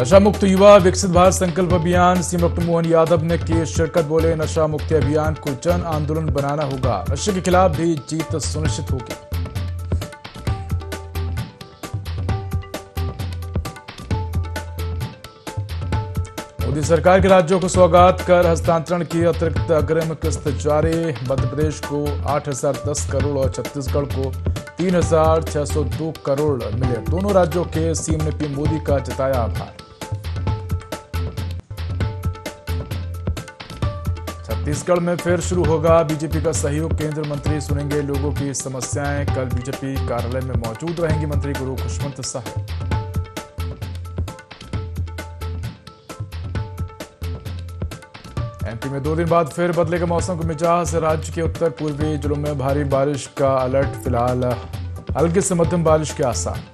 नशा मुक्त युवा विकसित भारत संकल्प अभियान सीएम डॉक्टर मोहन यादव ने की शिरकत। बोले, नशा मुक्ति अभियान को जन आंदोलन बनाना होगा, नशे के खिलाफ भी जीत सुनिश्चित होगी। मोदी सरकार के राज्यों को सौगात कर हस्तांतरण की अतिरिक्त अग्रिम किस्त जारी। मध्य प्रदेश को 8,010 करोड़ और छत्तीसगढ़ को 3,602 करोड़ मिले। दोनों राज्यों के सीएम ने पीएम मोदी का जताया आभार। छत्तीसगढ़ में फिर शुरू होगा बीजेपी का सहयोग, केंद्रीय मंत्री सुनेंगे लोगों की समस्याएं। कल बीजेपी कार्यालय में मौजूद रहेंगी मंत्री गुरु खुशवंत साहब। एमपी में 2 दिन बाद फिर बदलेगा मौसम का मिजाज। राज्य के उत्तर पूर्वी जिलों में भारी बारिश का अलर्ट, फिलहाल हल्की से मध्यम बारिश के आसार।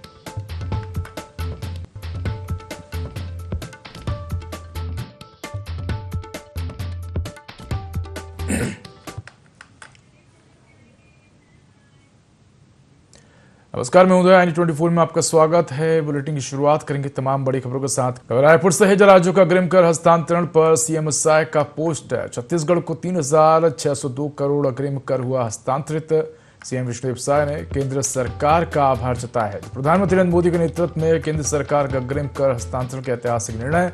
नमस्कार, मैं उदय IND24 में आपका स्वागत है। बुलेटिन की शुरुआत करेंगे तमाम बड़ी खबरों के साथ। रायपुर से है राज्यों का अग्रिम कर हस्तांतरण पर सीएम साय का पोस्ट है। छत्तीसगढ़ को 3,602 करोड़ अग्रिम कर हुआ हस्तांतरित। सीएम विष्णुदेव साय ने केंद्र सरकार का आभार जताया है। प्रधानमंत्री नरेंद्र मोदी के नेतृत्व में केंद्र सरकार का अग्रिम कर हस्तांतरण का ऐतिहासिक निर्णय।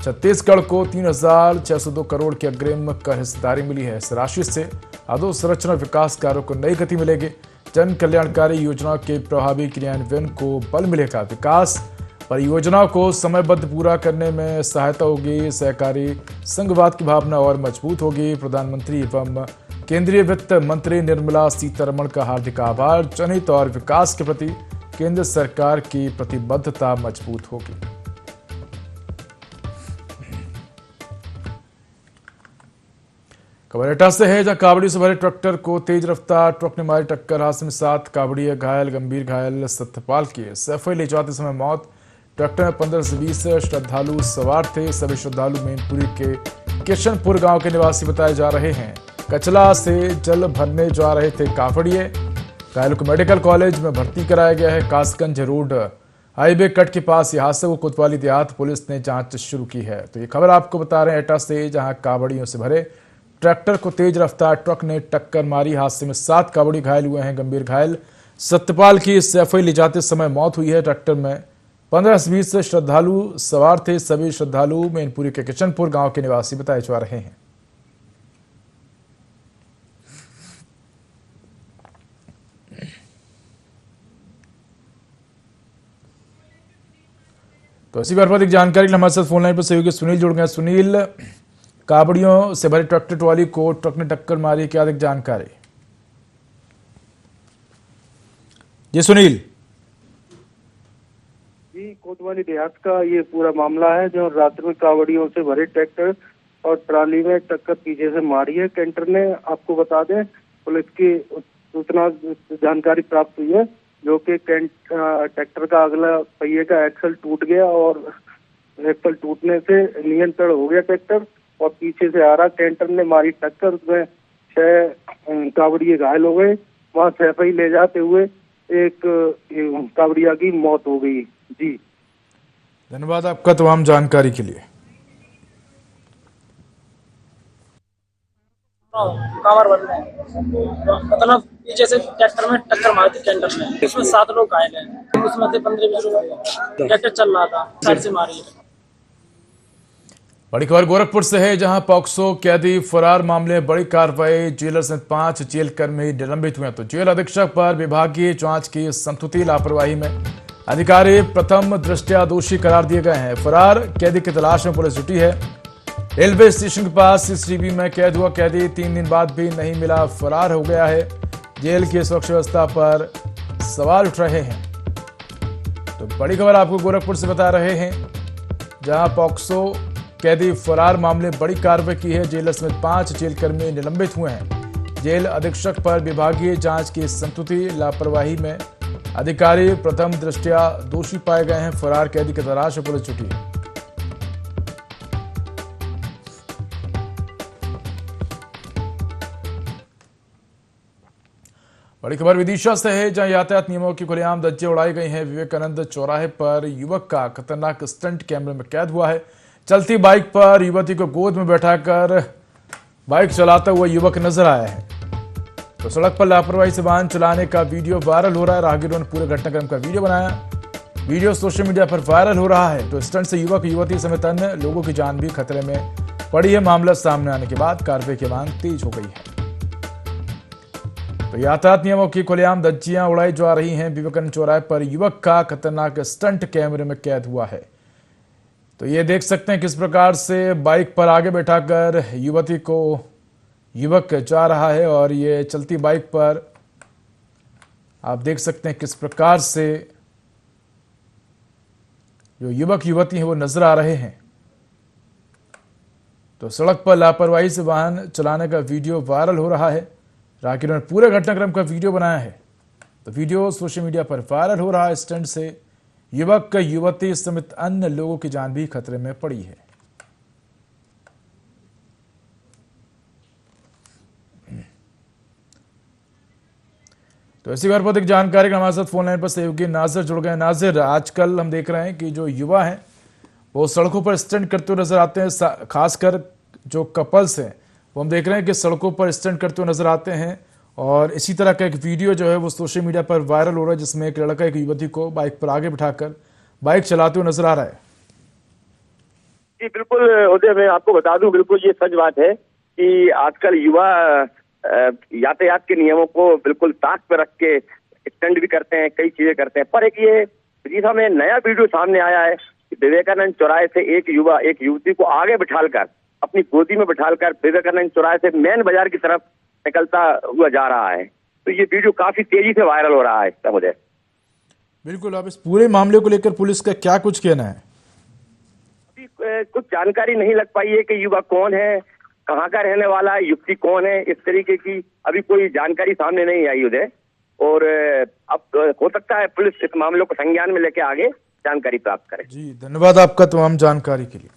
छत्तीसगढ़ को 3,602 करोड़ की अग्रिम कर हिस्सेदारी मिली है। इस राशि से अधोसंरचना विकास कार्यों को नई गति मिलेगी। जन कल्याणकारी योजना के प्रभावी क्रियान्वयन को बल मिलेगा। विकास परियोजनाओं को समयबद्ध पूरा करने में सहायता होगी। सहकारी संघवाद की भावना और मजबूत होगी। प्रधानमंत्री एवं केंद्रीय वित्त मंत्री निर्मला सीतारमण का हार्दिक आभार। जनहित और विकास के प्रति केंद्र सरकार की प्रतिबद्धता मजबूत होगी। खबर एटा से है, जहां कावड़ी से भरे ट्रैक्टर को तेज रफ्तार ट्रक ने मारी टक्कर। हादसे में 7 कावड़िए घायल, गंभीर घायल सत्यपाल की सैफई ले जाते समय मौत। ट्रैक्टर में 15 से 20 श्रद्धालु सवार थे। सभी श्रद्धालु मैनपुरी के किशनपुर गांव के निवासी बताए जा रहे हैं। कचला से जल भरने जा रहे थे कावड़िए। घायलों को मेडिकल कॉलेज में भर्ती कराया गया है। कासगंज रोड हाईवे कट के पास यह हादसे को कोतवाली देहात पुलिस ने जांच शुरू की है। तो ये खबर आपको बता रहे हैं एटा से, जहां कावड़ियों से भरे ट्रैक्टर को तेज रफ्तार ट्रक ने टक्कर मारी। हादसे में 7 कावड़ी घायल हुए हैं। गंभीर घायल सत्यपाल की सैफई ले जाते समय मौत हुई है। ट्रैक्टर में 15 से 20 श्रद्धालु सवार थे। सभी श्रद्धालु मैनपुरी के किशनपुर गांव के निवासी बताए जा रहे हैं। तो इसी बार पर एक जानकारी हमारे साथ फोन लाइन पर सहयोगी सुनील जुड़ गए। सुनील, कावड़ियों से भरी ट्रैक्टर ट्रॉली को ट्रक ने टक्कर मारी, क्या अधिक जानकारी? जी सुनील। जी, कोतवाली देहात का ये पूरा मामला है, जो रात्रि में कावड़ियों से भरे ट्रैक्टर और ट्राली में टक्कर पीछे से मारी है कैंटर ने। आपको बता दें, पुलिस की सूचना जानकारी प्राप्त हुई है, जो कि ट्रैक्टर का अगला पहिए का एक्सल टूट गया और एक्सल टूटने से नियंत्रण हो गया ट्रैक्टर और पीछे से आ रहा कैंटर ने मारी टक्कर। उसमें 6 कावड़िए घायल हो गए। वहां सैफई ले जाते हुए एक कावड़िया की मौत हो गई। जी धन्यवाद आपका तमाम जानकारी के लिए। कावर मतलब पीछे से ट्रैक्टर में टक्कर मारी थी कैंटर ने, इसमें 7 लोग घायल हैं। उसमें से 15-20 लोग। ट्रैक्टर चल रहा था, साइड से मारी। बड़ी खबर गोरखपुर से है, जहां पॉक्सो कैदी फरार मामले में बड़ी कार्रवाई। जेलर से 5 जेल कर्मी निलंबित हुए। तो जेल अधीक्षक पर विभागीय जांच की संतुति लापरवाही में अधिकारी प्रथम दृष्टया दोषी करार दिए गए हैं। फरार कैदी की तलाश में पुलिस जुटी है। रेलवे स्टेशन के पास सीसीटीवी में कैद हुआ कैदी 3 दिन बाद भी नहीं मिला, फरार हो गया है। जेल की सुरक्षा व्यवस्था पर सवाल उठ रहे हैं। तो बड़ी खबर आपको गोरखपुर से बता रहे हैं, जहां पॉक्सो कैदी फरार मामले में बड़ी कार्रवाई की है। जेलर समेत 5 जेल कर्मी निलंबित हुए हैं। जेल अधीक्षक पर विभागीय जांच की संतुति लापरवाही में अधिकारी प्रथम दृष्टया दोषी पाए गए हैं। फरार कैदी की तलाश में पुलिस जुटी है। बड़ी खबर विदिशा से है, जहां यातायात नियमों की खुलेआम धज्जियां उड़ाई गई हैं। विवेकानंद चौराहे पर युवक का खतरनाक स्टंट कैमरे में कैद हुआ है। चलती बाइक पर युवती को गोद में बैठाकर बाइक चलाता हुआ युवक नजर आया है। तो सड़क पर लापरवाही से वाहन चलाने का वीडियो वायरल हो रहा है। राहगीरों ने पूरे घटनाक्रम का वीडियो बनाया। वीडियो सोशल मीडिया पर वायरल हो रहा है। तो स्टंट से युवक युवती समेत अन्य लोगों की जान भी खतरे में पड़ी है। मामला सामने आने के बाद कार्रवाई की मांग तेज हो गई है। तो यातायात नियमों की खुलेआम धज्जियां उड़ाई जा रही हैं। विवेकानंद चौराहे पर युवक का खतरनाक स्टंट कैमरे में कैद हुआ है। तो ये देख सकते हैं किस प्रकार से बाइक पर आगे बैठाकर युवती को युवक जा रहा है और ये चलती बाइक पर आप देख सकते हैं किस प्रकार से जो युवक युवती हैं वो नजर आ रहे हैं। तो सड़क पर लापरवाही से वाहन चलाने का वीडियो वायरल हो रहा है। राहगीरों ने पूरे घटनाक्रम का वीडियो बनाया है। तो वीडियो सोशल मीडिया पर वायरल हो रहा है। स्टंट से युवक युवती समेत अन्य लोगों की जान भी खतरे में पड़ी है। तो इसी खबर पर अधिक जानकारी के हमारे साथ फोन लाइन पर सहयोगी नाजिर जुड़ गए। नाजिर, आजकल हम देख रहे हैं कि जो युवा हैं वो सड़कों पर स्टंट करते हुए नजर आते हैं। खासकर जो कपल्स हैं वो हम देख रहे हैं कि सड़कों पर स्टंट करते हुए नजर आते हैं। और इसी तरह का एक वीडियो जो है वो सोशल मीडिया पर वायरल हो रहा है, जिसमें एक लड़का एक युवती को बाइक पर आगे बिठाकर बाइक चलाते हुए नजर आ रहा है। जी बिल्कुल उदय, मैं आपको बता दूं, बिल्कुल ये सच बात है कि आजकल युवा यातायात के नियमों को बिल्कुल ताक पर रख के स्टंट भी करते हैं, कई चीजें करते हैं। पर एक ये विदिशा में नया वीडियो सामने आया है कि विवेकानंद चौराहे से एक युवा एक युवती को आगे बिठालकर अपनी गोदी में बिठालकर विवेकानंद चौराहे से मेन बाजार की तरफ निकलता हुआ जा रहा है। तो ये वीडियो काफी तेजी से वायरल हो रहा है इस समय। बिल्कुल, अब इस पूरे मामले को लेकर पुलिस का क्या कुछ कहना है? अभी कुछ जानकारी नहीं लग पाई है कि युवा कौन है, कहाँ का रहने वाला है, युवती कौन है, इस तरीके की अभी कोई जानकारी सामने नहीं आई उदय। और अब हो सकता है पुलिस इस मामले को संज्ञान में लेके आगे जानकारी प्राप्त करे। जी धन्यवाद आपका तमाम जानकारी के लिए।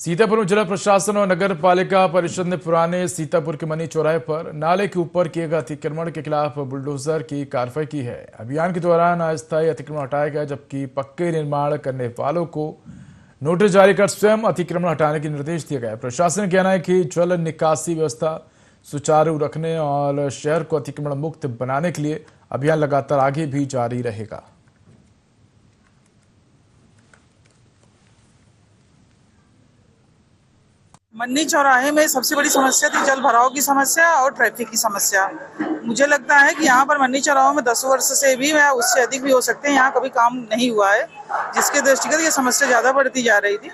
सीतापुर में जिला प्रशासन और नगर पालिका परिषद ने पुराने सीतापुर के मनी चौराहे पर नाले के ऊपर किए गए अतिक्रमण के खिलाफ बुलडोजर की कार्रवाई की है। अभियान के दौरान अस्थायी अतिक्रमण हटाया गया, जबकि पक्के निर्माण करने वालों को नोटिस जारी कर स्वयं अतिक्रमण हटाने के निर्देश दिए गए। प्रशासन का कहना है कि जल निकासी व्यवस्था सुचारू रखने और शहर को अतिक्रमण मुक्त बनाने के लिए अभियान लगातार आगे भी जारी रहेगा। मन्नी चौराहे में सबसे बड़ी समस्या थी जल भराव की समस्या और ट्रैफिक की समस्या। मुझे लगता है कि यहाँ पर मन्नी चौराहों में 10 वर्ष से भी या उससे अधिक भी हो सकते हैं, यहाँ कभी काम नहीं हुआ है, जिसके दृष्टिगत ये समस्या ज़्यादा बढ़ती जा रही थी।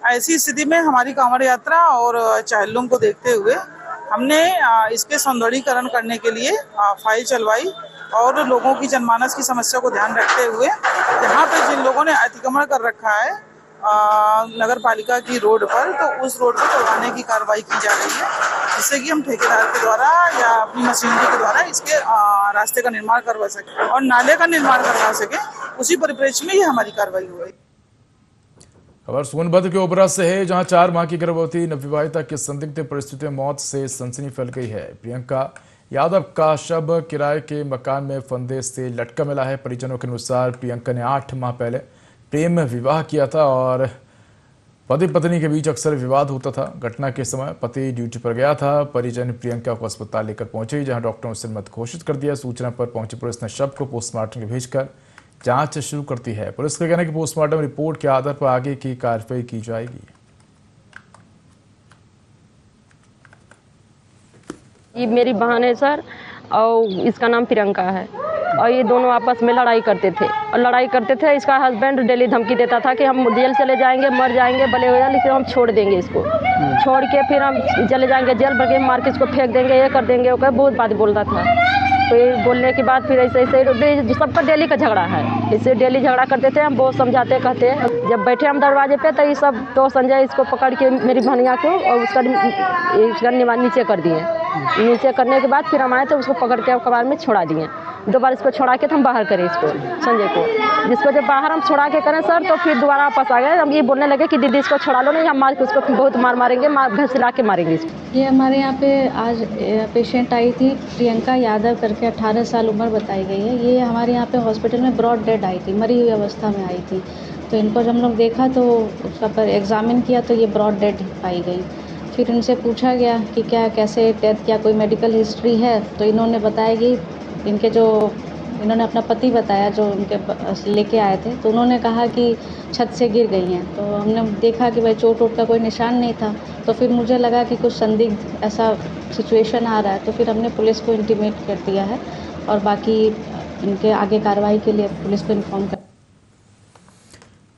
ऐसी स्थिति में हमारी कांवड़ यात्रा और चहलों को देखते हुए हमने इसके सौंदर्यीकरण करने के लिए फाइल चलवाई और लोगों की जनमानस की समस्या को ध्यान रखते हुए यहाँ पर जिन लोगों ने अतिक्रमण कर रखा है नगर पालिका की रोड पर, तो उस रोड पर तोड़वाने की कार्रवाई की जा रही है, जिससे कि हम ठेकेदार के द्वारा या अपनी मशीनरी के द्वारा इसके रास्ते का निर्माण करवा सके और नाले का निर्माण करवा सके। उसी परिप्रेक्ष्य में ये हमारी कार्रवाई हुई। खबर सोनभद्र के ओबरा से है, जहां 4 माह की गर्भवती नवविवाहिता की संदिग्ध परिस्थिति में मौत से सनसनी फैल गई है। प्रियंका यादव का शव किराए के मकान में फंदे से लटका मिला है। परिजनों के अनुसार प्रियंका ने 8 माह पहले प्रेम विवाह किया था और पति पत्नी के बीच अक्सर विवाद होता था। घटना के समय पति ड्यूटी पर गया था। परिजन प्रियंका को अस्पताल लेकर पहुंचे, जहां डॉक्टरों ने मृत घोषित कर दिया। सूचना पर पहुंची पुलिस ने शव को पोस्टमार्टम के भेजकर जांच शुरू कर दी है। पुलिस का कहना है कि पोस्टमार्टम रिपोर्ट के आधार पर आगे की कार्रवाई की जाएगी। ये मेरी बहन है सर, और इसका नाम प्रियंका है, और ये दोनों आपस में लड़ाई करते थे इसका हस्बैंड डेली धमकी देता था कि हम जेल चले जाएंगे, मर जाएंगे, भले हो जाए, लेकिन हम छोड़ देंगे इसको, छोड़ के फिर हम चले जाएंगे जेल, भर के मार के इसको फेंक देंगे, ये कर देंगे, वो बहुत बात बोलता था। फिर बोलने के बाद फिर ऐसे सबका डेली का झगड़ा है, इससे डेली झगड़ा करते थे। हम बहुत समझाते कहते, जब बैठे हम दरवाजे पे तो ये सब तो संजय इसको पकड़ के मेरी भनिया को और उसका नीचे कर दिए। नीचे करने के बाद फिर हम आए तो उसको पकड़ के कबाड़ में छोड़ा दिए। दो बार इसको छोड़ा के तो हम बाहर करें इसको संजय को, जिसको जब बाहर हम छोड़ा के करें सर तो फिर दोबारा वापस आ गए। हम ये बोलने लगे कि दीदी इसको छोड़ा लो, नहीं हम मार के उसको बहुत मारेंगे, घर से ला के मारेंगे इसको। ये हमारे यहाँ पे आज पेशेंट आई थी प्रियंका यादव करके, 18 साल उम्र बताई गई है। ये हमारे यहाँ पे हॉस्पिटल में ब्रॉड डेड आई थी, मरी हुई अवस्था में आई थी। तो इनको जब हम लोग देखा तो उसका पर एग्ज़ामिन किया तो ये ब्रॉड डेड पाई गई। फिर इनसे पूछा गया कि क्या कैसे डेथ, क्या कोई मेडिकल हिस्ट्री है, तो इन्होंने बताया कि इन्होंने अपना पति बताया जो उनके लेके आए थे, तो उन्होंने कहा कि छत से गिर गई हैं। तो हमने देखा कि भाई चोट वोट का कोई निशान नहीं था, तो फिर मुझे लगा कि कुछ संदिग्ध ऐसा सिचुएशन आ रहा है, तो फिर हमने पुलिस को इंटीमेट कर दिया है और बाकी इनके आगे कार्रवाई के लिए पुलिस को इन्फॉर्म कर।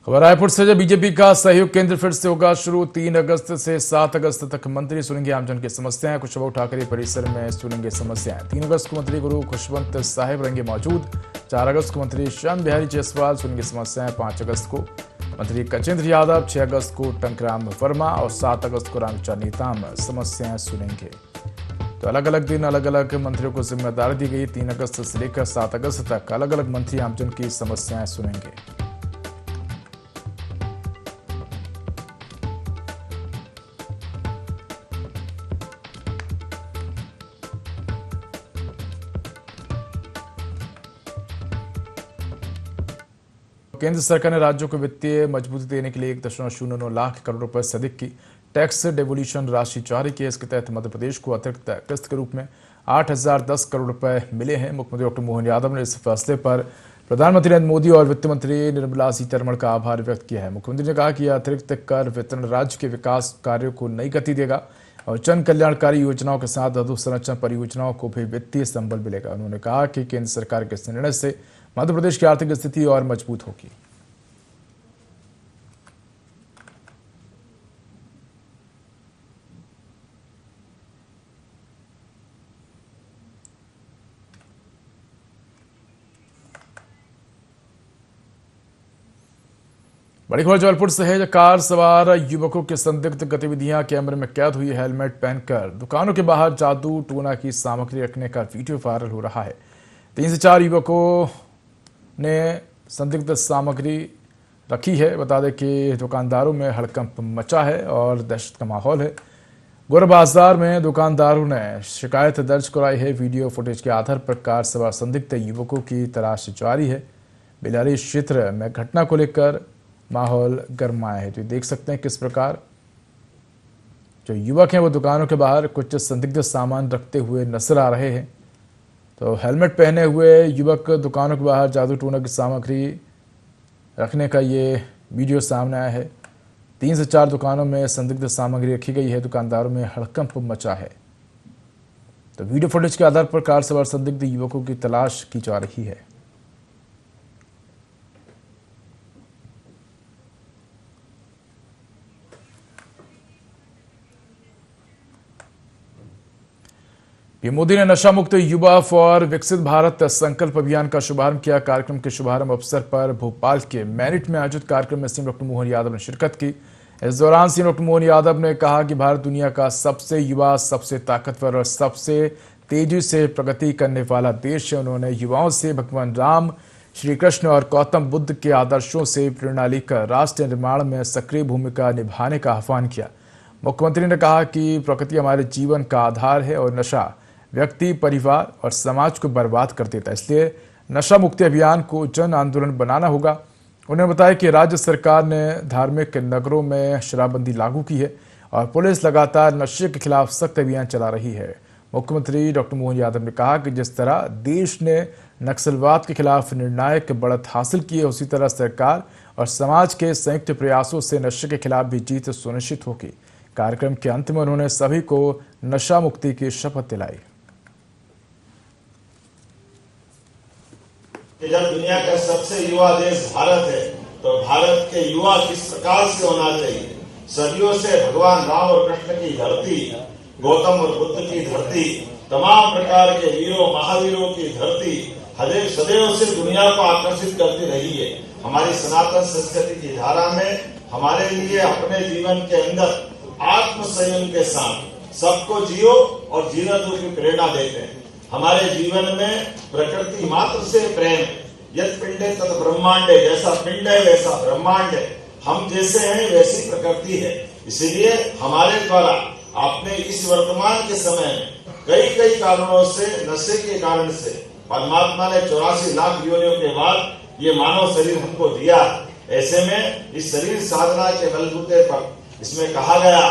खबर रायपुर से, जब बीजेपी का सहयोग केंद्र फिर से होगा शुरू। 3 अगस्त से 7 अगस्त तक मंत्री सुनेंगे आमजन की समस्याएं। खुशबू ठाकरे परिसर में सुनेंगे समस्याएं। 3 अगस्त को मंत्री गुरु खुशवंत साहिब रहेंगे मौजूद। 4 अगस्त को मंत्री श्याम बिहारी जायसवाल सुनेंगे समस्याएं। 5 अगस्त को मंत्री गजेंद्र यादव, 6 अगस्त को टंकराम वर्मा और 7 अगस्त को रामचंद्र नेताम समस्याएं सुनेंगे। तो अलग अलग दिन अलग अलग मंत्रियों को जिम्मेदारी दी गई। 3 अगस्त से लेकर 7 अगस्त तक अलग अलग मंत्री आमजन की समस्याएं सुनेंगे। केंद्र सरकार ने राज्यों को वित्तीय मजबूती देने के लिए 1.09 लाख करोड़ रुपए से अधिक की टैक्स डेवोल्यूशन राशि जारी की है। इसके तहत मध्य प्रदेश को अतिरिक्त किस्त के रूप में 8,010 करोड़ रुपए मिले हैं। मुख्यमंत्री डॉक्टर मोहन यादव ने इस फैसले पर प्रधानमंत्री नरेंद्र मोदी और वित्त मंत्री निर्मला सीतारमण का आभार व्यक्त किया है। मुख्यमंत्री ने कहा कि यह अतिरिक्त कर वितरण राज्य के विकास कार्यों को नई गति देगा और जन कल्याणकारी योजनाओं के साथ अधोसंरचना परियोजनाओं को भी वित्तीय संबल मिलेगा। उन्होंने कहा कि केंद्र सरकार के इस निर्णय से मध्य प्रदेश की आर्थिक स्थिति और मजबूत होगी। बड़ी खबर जबलपुर से है। कार सवार युवकों की संदिग्ध गतिविधियां कैमरे में कैद हुई। हेलमेट पहनकर दुकानों के बाहर जादू टोना की सामग्री रखने का वीडियो वायरल हो रहा है। 3 से 4 युवकों ने संदिग्ध सामग्री रखी है। बता दें कि दुकानदारों में हड़कंप मचा है और दहशत का माहौल है। गोरा बाजार में दुकानदारों ने शिकायत दर्ज कराई है। वीडियो फुटेज के आधार पर कार सवार संदिग्ध युवकों की तलाश जारी है। बिलारी क्षेत्र में घटना को लेकर माहौल गरमाया है। तो देख सकते हैं किस प्रकार जो युवक हैं वो दुकानों के बाहर कुछ संदिग्ध सामान रखते हुए नजर आ रहे हैं। तो हेलमेट पहने हुए युवक दुकानों के बाहर जादू टोना की सामग्री रखने का ये वीडियो सामने आया है। 3 से 4 दुकानों में संदिग्ध सामग्री रखी गई है। दुकानदारों में हड़कंप मचा है। तो वीडियो फुटेज के आधार पर कार सवार संदिग्ध युवकों की तलाश की जा रही है। पीएम मोदी ने नशा मुक्त युवा फॉर विकसित भारत संकल्प अभियान का शुभारंभ किया। कार्यक्रम के शुभारंभ अवसर पर भोपाल के मेरिट में आयोजित कार्यक्रम में सीएम डॉक्टर मोहन यादव ने शिरकत की। इस दौरान सीएम डॉक्टर मोहन यादव ने कहा कि भारत दुनिया का सबसे युवा, सबसे ताकतवर और सबसे तेजी से प्रगति करने वाला देश है। उन्होंने युवाओं से भगवान राम, श्री कृष्ण और गौतम बुद्ध के आदर्शों से प्रेरणा लेकर राष्ट्र निर्माण में सक्रिय भूमिका निभाने का आह्वान किया। मुख्यमंत्री ने कहा कि प्रकृति हमारे जीवन का आधार है और नशा व्यक्ति, परिवार और समाज को बर्बाद कर देता है। इसलिए नशा मुक्ति अभियान को जन आंदोलन बनाना होगा। उन्होंने बताया कि राज्य सरकार ने धार्मिक नगरों में शराबबंदी लागू की है और पुलिस लगातार नशे के खिलाफ सख्त अभियान चला रही है। मुख्यमंत्री डॉक्टर मोहन यादव ने कहा कि जिस तरह देश ने नक्सलवाद के खिलाफ निर्णायक बढ़त हासिल की है, उसी तरह सरकार और समाज के संयुक्त प्रयासों से नशे के खिलाफ भी जीत सुनिश्चित होगी। कार्यक्रम के अंत में उन्होंने सभी को नशा मुक्ति की शपथ दिलाई। कि जब दुनिया का सबसे युवा देश भारत है तो भारत के युवा किस प्रकार से होना चाहिए। सदियों से भगवान राम और कृष्ण की धरती, गौतम और बुद्ध की धरती, तमाम प्रकार के वीरों महावीरों की धरती सदैव से दुनिया को आकर्षित करती रही है। हमारी सनातन संस्कृति की धारा में हमारे लिए अपने जीवन के अंदर आत्म संयम के साथ सबको जियो और जीना दो की प्रेरणा देते हैं। हमारे जीवन में प्रकृति मात्र से प्रेम, यद पिंडे तद ब्रह्मांडे, जैसा पिंड है वैसा ब्रह्मांड है, हम जैसे हैं वैसी प्रकृति है। इसीलिए हमारे द्वारा आपने इस वर्तमान के समय में कई कारणों से, नशे के कारण से परमात्मा ने 84 लाख योनियों के बाद ये मानव शरीर हमको दिया। ऐसे में इस शरीर साधना के बलबूते पर इसमें कहा गया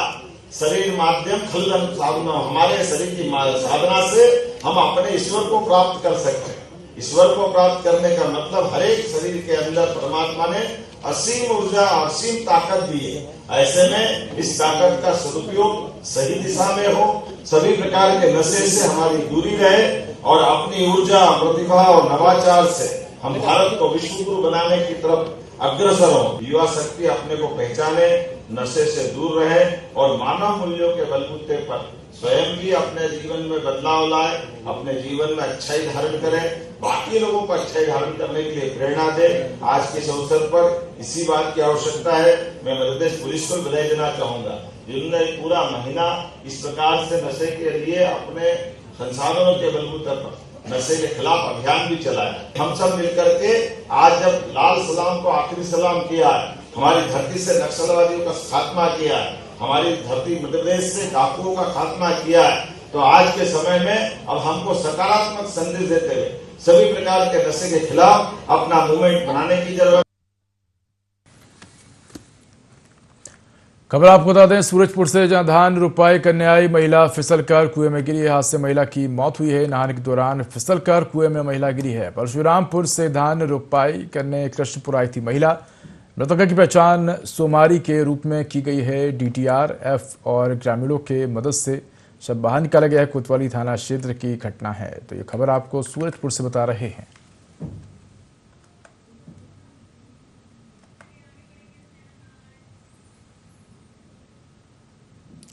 शरीर माध्यम खल्लन साधना, हमारे शरीर की साधना से हम अपने ईश्वर को प्राप्त कर सकते हैं। ईश्वर को प्राप्त करने का मतलब हर एक शरीर के अंदर परमात्मा ने असीम ऊर्जा, असीम ताकत दी है। ऐसे में इस ताकत का सदुपयोग सही दिशा में हो, सभी प्रकार के नशे से हमारी दूरी रहे और अपनी ऊर्जा, प्रतिभा और नवाचार से हम भारत को विश्व गुरु बनाने की तरफ अग्रसर हो। युवा शक्ति अपने को पहचाने, नशे से दूर रहे और मानव मूल्यों के बलबूते पर स्वयं भी अपने जीवन में बदलाव लाए, अपने जीवन में अच्छाई धारण करें, बाकी लोगों को अच्छाई धारण करने के लिए प्रेरणा दे। आज के इस अवसर पर इसी बात की आवश्यकता है। मैं मध्य प्रदेश पुलिस को बधाई देना चाहूंगा, जिन्होंने पूरा महीना इस प्रकार से नशे के लिए अपने संसाधनों के बलबूते पर नशे के खिलाफ अभियान भी चलाया। हम सब मिलकर के आज जब लाल सलाम को आखिरी सलाम किया, हमारी धरती से नक्सलवादियों का खात्मा किया, हमारी धरती मध्य प्रदेश से डाकुओं का खात्मा किया है, तो आज के समय में अब हमको सकारात्मक संदेश देते हुए सभी प्रकार के नशे के खिलाफ अपना मूवमेंट बनाने की जरूरत। खबर आपको बता दें, सूरजपुर से जहां धान रुपाई करने आई महिला फिसलकर कुएं में गिरी। हादसे में महिला की मौत हुई है। नहाने के दौरान फिसलकर कुएं में महिला गिरी है। परशुरामपुर से धान रुपाई करने कृष्णपुर आई थी महिला। मृतका की पहचान सोमारी के रूप में की गई है। DTRF और ग्रामीणों के मदद से शव बाहर निकाला गया है। कोतवाली थाना क्षेत्र की घटना है। तो ये खबर आपको सूरजपुर से बता रहे हैं।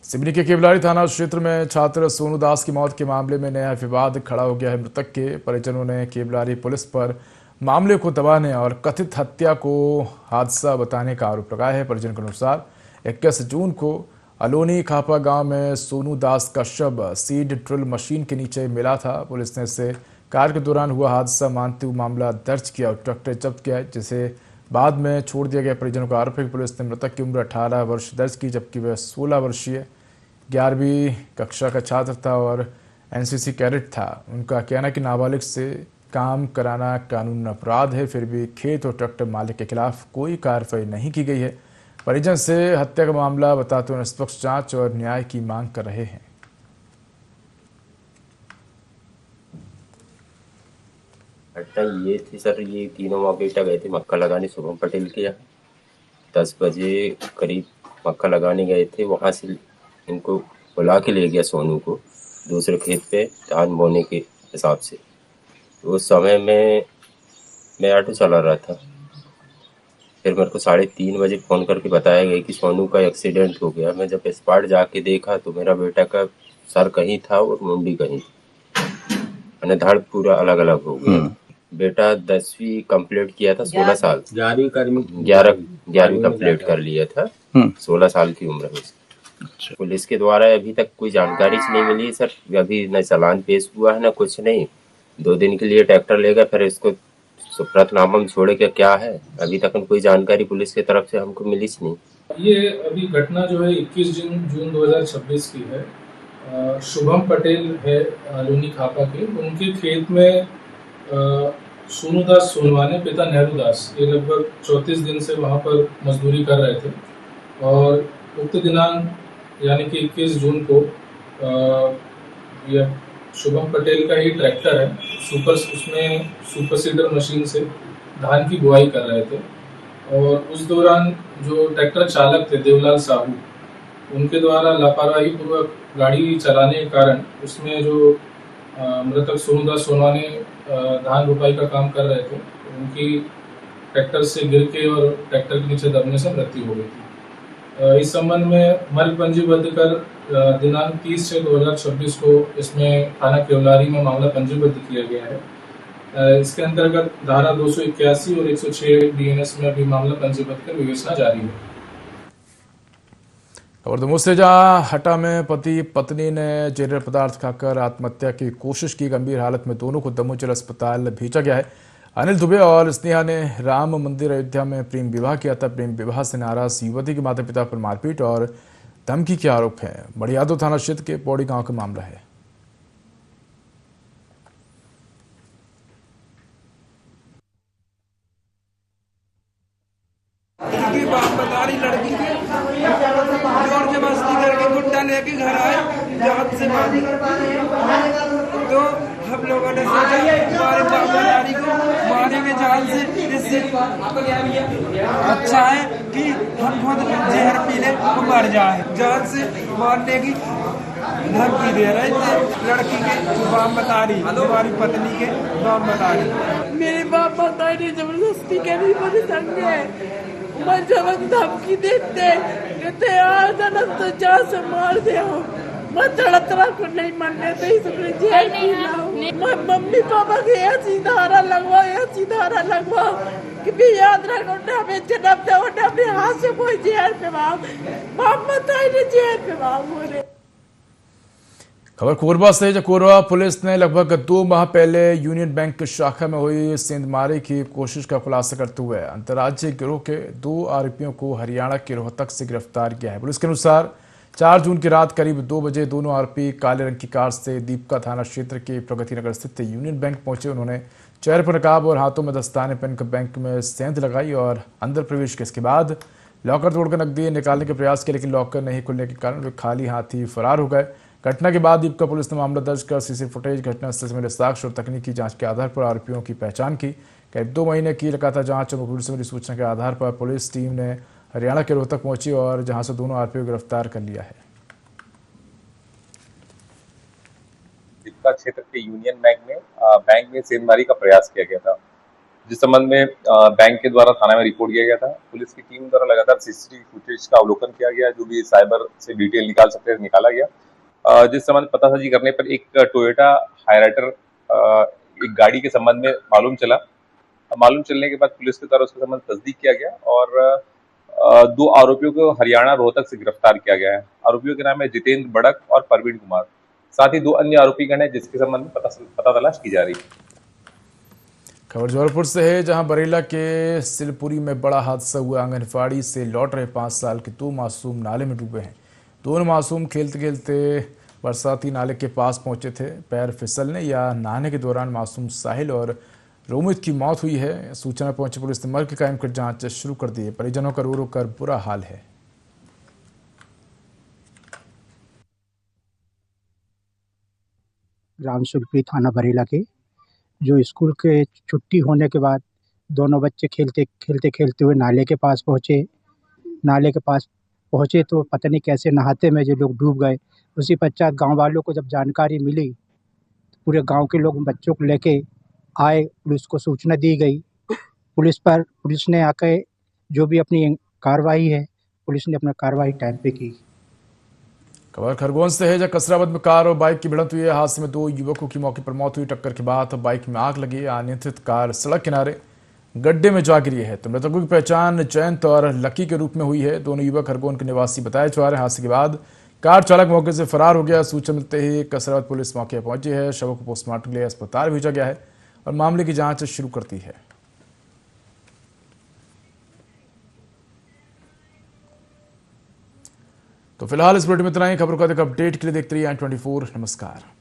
सिवनी के केवलारी थाना क्षेत्र में छात्र सोनू दास की मौत के मामले में नया विवाद खड़ा हो गया है। मृतक के परिजनों ने केवलारी पुलिस पर मामले को दबाने और कथित हत्या को हादसा बताने का आरोप लगाया है। परिजन के अनुसार 21 जून को अलोनी खापा गांव में सोनू दास का शव सीड ड्रिल मशीन के नीचे मिला था। पुलिस ने इसे कार्य के दौरान हुआ हादसा मानते हुए मामला दर्ज किया और ट्रैक्टर जब्त किया, जिसे बाद में छोड़ दिया गया। परिजनों का आरोप है कि पुलिस ने मृतक की उम्र 18 वर्ष दर्ज की, जबकि वह 16 वर्षीय 11वीं कक्षा का छात्र था और NCC कैडेट था। उनका कहना है कि नाबालिग से काम कराना कानून अपराध है, फिर भी खेत और ट्रैक्टर मालिक के खिलाफ कोई कार्रवाई नहीं की गई है। परिजन से हत्या का मामला बताते हुए निष्पक्ष जांच और न्याय की मांग कर रहे हैं। घटना ये थी सर, ये तीनों माँ बेटा गए थे मक्का लगाने शुभम पटेल के यहाँ। 10 बजे करीब मक्का लगाने गए थे। वहाँ से इनको बुला के ले गया सोनू को दूसरे खेत पे धान बोने के हिसाब से। तो उस समय में मैं ऑटो चला रहा था। फिर मेरे को 3:30 बजे फ़ोन करके बताया गया कि सोनू का एक्सीडेंट हो गया। मैं जब स्पॉट जाके देखा तो मेरा बेटा का सर कहीं था और मुंडी कहीं, मैंने धड़ पूरा अलग अलग हो गया। बेटा 10वीं कंप्लीट किया था, 16 साल 11वीं कंप्लीट कर लिया था, 16 साल की उम्र में। पुलिस के द्वारा अभी तक कोई जानकारी नहीं मिली सर। अभी न चालान पेश हुआ है न कुछ नहीं। 2 दिन के लिए ट्रैक्टर लेगा, फिर इसको सुप्रतनामा में छोड़े क्या है, अभी तक कोई जानकारी पुलिस की तरफ से हमको मिली नहीं। ये अभी घटना जो है 21 जून 2026 की है। शुभम पटेल है अलोनी खापा के, उनके खेत में सोनू दास सोनवाने पिता नेहरू दास ये लगभग 34 दिन से वहाँ पर मजदूरी कर रहे थे और उक्त दिनांक यानी कि 21 जून को यह शुभम पटेल का ही ट्रैक्टर है, उसमें सुपर सीडर मशीन से धान की बुआई कर रहे थे और उस दौरान जो ट्रैक्टर चालक थे देवलाल साहू, उनके द्वारा लापरवाही पूर्वक गाड़ी चलाने के कारण उसमें जो मृतक सोनू दास सोनवाने धान रुपाई का काम कर रहे थे, उनकी ट्रैक्टर से गिर के और ट्रैक्टर के नीचे दबने से मृत्यु हो गई थी। इस संबंध में मर्ग पंजीबद्ध कर दिनांक 30/6/2026 को इसमें थाना केवलारी में मामला पंजीबद्ध किया गया है। इसके अंतर्गत धारा 281 और 106 BNS में भी मामला पंजीबद्ध कर विवेचना जारी है। और दमोह से जहां हटा में पति पत्नी ने जहरीला पदार्थ खाकर आत्महत्या की कोशिश की। गंभीर हालत में दोनों को दमोह जिला अस्पताल भेजा गया है। अनिल दुबे और स्नेहा ने राम मंदिर अयोध्या में प्रेम विवाह किया था। प्रेम विवाह से नाराज युवती के माता पिता पर मारपीट और धमकी के आरोप हैं। बड़ियादो थाना क्षेत्र के पौड़ी गांव का मामला है। लड़की के जोर जबरदस्ती करके गुड्डा लेके घर आए, जात से बांधी। तो हम लोगों ने सोचा हमारे बाबादारी को मारेंगे जान से, इससे अच्छा है कि हम खुद जहर पी ले तो मर जाए। जान से मारने की धमकी दे रहे थे। लड़की के बाप बता रही, हमारी पत्नी के बाप बता रही, मेरे बाप बता रही जबरदस्ती के लिए मेरे संग है। मैं जब धमकी देते कहते यार तो जा से मार दे हो। मैं तड़तरा को नहीं मानने थे, इसमें जेल मैं मम्मी पापा के ऐसी धारा लगवाओ कि भी याद रखो ना हमें जन्म दो ना अपने हाथ से कोई जेल पे बाप बताइए जेल पे बोले। खबर कोरबा से है। कोरबा पुलिस ने लगभग 2 माह पहले यूनियन बैंक शाखा में हुई सेंधमारी की कोशिश का खुलासा करते हुए अंतर्राज्यीय गिरोह के 2 आरोपियों को हरियाणा के रोहतक से गिरफ्तार किया है। पुलिस के अनुसार 4 जून की रात करीब 2 बजे दोनों आरोपी काले रंग की कार से दीपका थाना क्षेत्र के प्रगति नगर स्थित यूनियन बैंक पहुंचे। उन्होंने चेहरे पर नकाब और हाथों में दस्ताने पहनकर बैंक में सेंध लगाई और अंदर प्रवेश किया। इसके बाद लॉकर तोड़कर नकदी निकालने के प्रयास किए, लेकिन लॉकर नहीं खुलने के कारण वे खाली हाथ ही फरार हो गए। घटना के बाद दीपका पुलिस ने मामला दर्ज कर सीसी फुटेज, घटनास्थल से मिले साक्ष्य और तकनीकी जांच के आधार पर आरोपियों की पहचान की। करीब 2 महीने की लगातार जांच और मुखबिर से मिली सूचना के आधार पर पुलिस टीम ने हरियाणा के रोहतक पहुंची और जहां से दोनों आरोपियों को गिरफ्तार कर लिया है। दीपका क्षेत्र के यूनियन बैंक में सेंधमारी का प्रयास किया गया था, जिस संबंध में बैंक के द्वारा थाना में रिपोर्ट किया गया था। पुलिस की टीम द्वारा लगातार सीसीटीवी फुटेज का अवलोकन किया गया, जो भी साइबर से डिटेल निकाल सकते हैं निकाला गया। जिस संबंध पतासाजी करने पर एक टोयोटा हाईराइडर एक गाड़ी के संबंध में मालूम चलने के बाद पुलिस के द्वारा उसके संबंध तस्दीक किया गया और 2 आरोपियों को हरियाणा रोहतक से गिरफ्तार किया गया है। आरोपियों के नाम है जितेंद्र बड़क और परवीन कुमार। साथ ही 2 अन्य आरोपी गण हैं जिसके संबंध में पता तलाश की जा रही है। खबर जौहरपुर से है, जहां बरेला के सिलपुरी में बड़ा हादसा हुआ। आंगनबाड़ी से लौट रहे 5 साल के 2 मासूम नाले में डूबे हैं। दोनों मासूम खेलते खेलते बरसाती नाले के पास पहुंचे थे। पैर फिसलने या नहाने के दौरान मासूम साहिल और रोमित की मौत हुई है। सूचना पहुंची पुलिस ने मर्ग कायम कर जांच शुरू कर दी है। परिजनों का रो कर बुरा हाल है। ग्राम सिलपुरी थाना बरेला के जो स्कूल के छुट्टी होने के बाद दोनों बच्चे खेलते हुए नाले के पास पहुंचे तो पता नहीं कैसे नहाते में जो लोग डूब गए। उसी पश्चात गांव वालों को जब जानकारी मिली तो पूरे गांव के लोग बच्चों को लेके आए, पुलिस को सूचना दी गई। पुलिस ने आकर जो भी अपनी कार्रवाई है, पुलिस ने अपना कार्रवाई टाइम पे की। खबर खरगोन से है, जहां कसरावद में कार और बाइक की भिड़ंत हुई है। हादसे में 2 युवकों की मौके पर मौत हुई। टक्कर के बाद बाइक में आग लगी। अनियंत्रित कार सड़क किनारे गड्ढे में जा गिरी है। तो मृतकों की पहचान जयंत और लकी के रूप में हुई है। दोनों युवक खरगोन के निवासी बताए जा रहे हैं। हादसे के बाद कार चालक मौके से फरार हो गया। सूचना मिलते ही कसरावद पुलिस मौके पर पहुंची है। शवों को पोस्टमार्टम के लिए अस्पताल भेजा गया है और मामले की जांच शुरू कर दी है। तो फिलहाल इस बुलेटिन में इतना ही। खबरों का अधिक अपडेट के लिए देखते रहिए i24। नमस्कार।